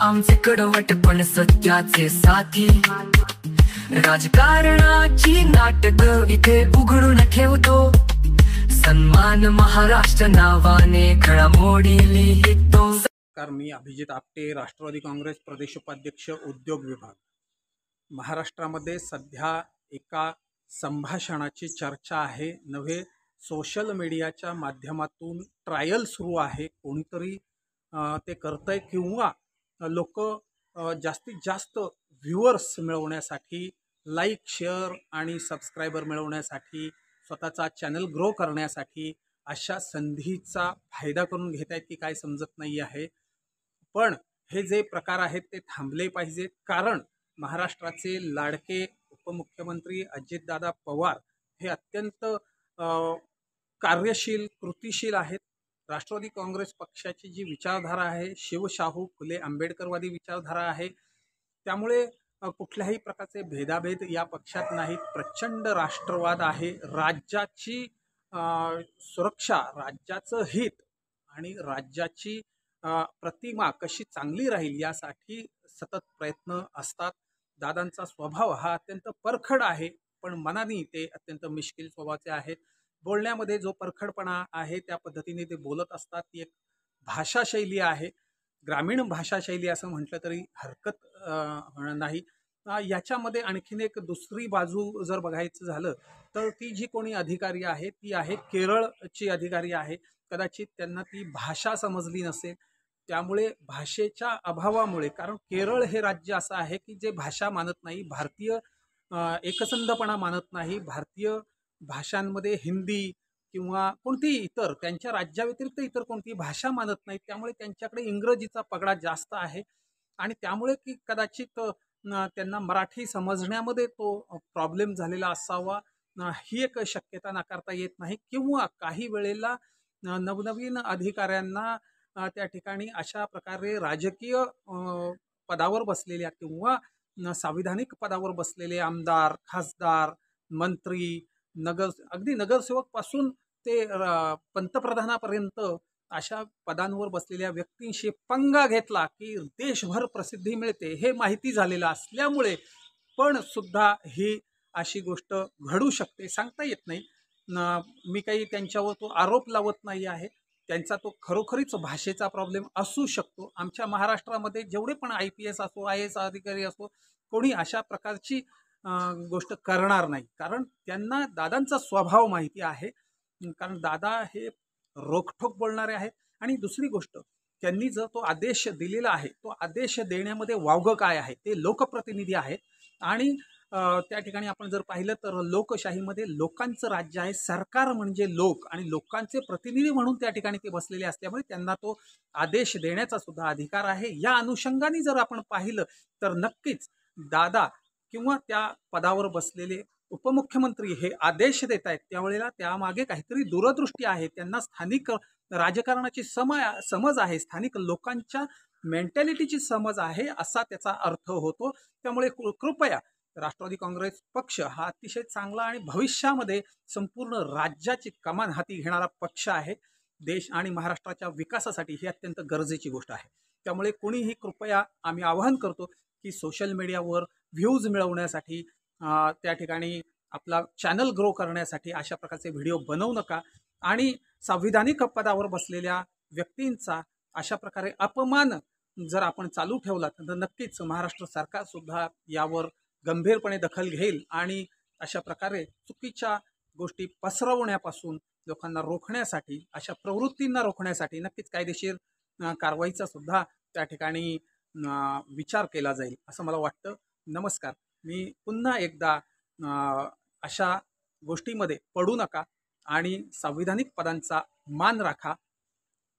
आमचे कडवट पण सत्याचे साथी। राजकारणाची नाटक इथे उघडून ठेवतो, सन्मान महाराष्ट्र नावाने घडामोडी लिहितो। मी अभिजित आपटे, राष्ट्रवादी काँग्रेस प्रदेश उपाध्यक्ष उद्योग विभाग। महाराष्ट्रामध्ये सध्या एका संभाषणाची चर्चा आहे, नव्हे सोशल मीडियाच्या माध्यमातून ट्रायल सुरू आहे। कोणीतरी ते करतंय किंवा लोक जास्तीत जास्त व्ह्यूअर्स मिळवण्यासाठी, लाईक शेअर आणि सबस्क्रायबर मिळवण्यासाठी, स्वतःचा चॅनल ग्रो करण्यासाठी अशा संधीचा फायदा करून घेत आहेत की काय समजत नाही आहे। पण हे जे प्रकार आहेत ते थांबले पाहिजेत, कारण महाराष्ट्राचे लाडके उपमुख्यमंत्री अजितदादा पवार हे अत्यंत कार्यशील, कृतिशील आहेत। राष्ट्रवादी काँग्रेस पक्षाची जी विचारधारा आहे, शिवशाहू फुले आंबेडकरवादी विचारधारा आहे, त्यामुळे कुठल्याही प्रकारचे भेदाभेद या पक्षात नाहीत। प्रचंड राष्ट्रवाद आहे। राज्याची सुरक्षा, राज्याचं हित आणि राज्याची प्रतिमा कशी चांगली राहील यासाठी सतत प्रयत्न असतात। दादांचा स्वभाव हा अत्यंत परखड आहे, पण मनाने ते अत्यंत मिश्किल स्वभावाचे आहेत। बोलण्यामध्ये जो परखडपणा आहे त्या पद्धतीने ते बोलत असतात। ती एक भाषाशैली आहे, ग्रामीण भाषाशैली असं म्हटलं तरी हरकत नाही। याच्यामध्ये आणखीन एक दुसरी बाजू जर बघायचं झालं तर ती जी कोणी अधिकारी आहे ती आहे केरळची अधिकारी आहे। कदाचित त्यांना ती भाषा समजली नसेल, त्यामुळे भाषेच्या अभावामुळे, कारण केरळ हे राज्य असं आहे की जे भाषा मानत नाही, भारतीय एकसंधपणा मानत नाही, भारतीय भाषांमध्ये हिंदी किंवा कोणतीही इतर त्यांच्या राज्याव्यतिरिक्त इतर कोणतीही भाषा मानत नाहीत, त्यामुळे त्यांच्याकडे इंग्रजीचा पगडा जास्त आहे आणि त्यामुळे की कदाचित त्यांना मराठी समजण्यामध्ये तो प्रॉब्लेम झालेला असावा, ही एक शक्यता नाकारता येत नाही। किंवा काही वेळेला नवनवीन अधिकाऱ्यांना त्या ठिकाणी अशा प्रकारे राजकीय पदावर बसलेल्या किंवा संविधानिक पदावर बसलेले आमदार, खासदार, मंत्री, अगदी नगरसेवक पासून ते पंतप्रधानापर्यंत अशा पदांवर बसलेल्या व्यक्तींशी पंगा घेतला की देशभर प्रसिद्धी मिळते, हे माहिती झालेलं असल्यामुळे पण सुद्धा ही अशी गोष्ट घडू शकते, सांगता येत नाही। मी काही त्यांच्यावर तो आरोप लावत नाही आहे, त्यांचा तो खरोखरीच भाषेचा प्रॉब्लेम असू शकतो। आमच्या महाराष्ट्रामध्ये जेवढे पण IPS असो, IAS अधिकारी असो, कोणी अशा प्रकारची गोष्ट करणार नाही, कारण त्यांना दादांचा स्वभाव माहिती आहे। कारण दादा हे रोखठोक बोलणारे आहेत। आणि दुसरी गोष्ट, त्यांनी जो तो आदेश दिलेला आहे तो आदेश देण्यामध्ये वावगं काय आहे, ते लोकप्रतिनिधी आहेत आणि त्या ठिकाणी आपण जर पाहिलं तर लोकशाहीमध्ये लोकांचं राज्य आहे, सरकार म्हणजे लोक आणि लोकांचे प्रतिनिधी म्हणून त्या ठिकाणी ते बसलेले असल्यामुळे त्यांना तो आदेश देण्याचा सुद्धा अधिकार आहे। या अनुषंगाने जर आपण पाहिलं तर नक्कीच दादा किंवा त्या पदावर बसलेले उपमुख्यमंत्री हे आदेश देत आहेत, त्यावेळेला त्यामागे काहीतरी दूरदृष्टी आहे, त्यांना स्थानिक राजकारणाची समज आहे, स्थानिक लोकांच्या मेंटॅलिटीची समज आहे, असा त्याचा अर्थ होतो। त्यामुळे कृपया राष्ट्रवादी काँग्रेस पक्ष हा अतिशय चांगला आणि भविष्यामध्ये संपूर्ण राज्याची कमान हाती घेणारा पक्ष आहे। देश आणि महाराष्ट्राच्या विकासासाठी ही अत्यंत गरजेची गोष्ट आहे। त्यामुळे कोणीही कृपया आम्ही आवाहन करतो की सोशल मीडियावर व्ह्यूज मिळवण्यासाठी, त्या ठिकाणी आपला चॅनल ग्रो करण्यासाठी अशा प्रकारचे व्हिडिओ बनवू नका आणि संविधानिक पदावर बसलेल्या व्यक्तींचा अशा प्रकारे अपमान जर आपण चालू ठेवला तर नक्कीच महाराष्ट्र सरकार सुद्धा यावर गंभीरपणे दखल घेईल आणि अशा प्रकारे चुकीच्या गोष्टी पसरवण्यापासून लोकांना रोखण्यासाठी, अशा प्रवृत्तींना रोखण्यासाठी नक्कीच कायदेशीर कारवाईचा सुद्धा त्या ठिकाणी विचार केला जाईल असं मला वाटतं। नमस्कार। मी पुन्हा एकदा अशा गोष्टीमध्ये पडू नका आणि संविधानिक पदांचा मान राखा,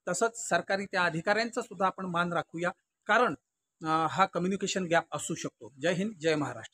तसंच सरकारी त्या अधिकाऱ्यांचा सुद्धा आपण मान राखूया, कारण हा कम्युनिकेशन गॅप असू शकतो। जय हिंद, जय महाराष्ट्र।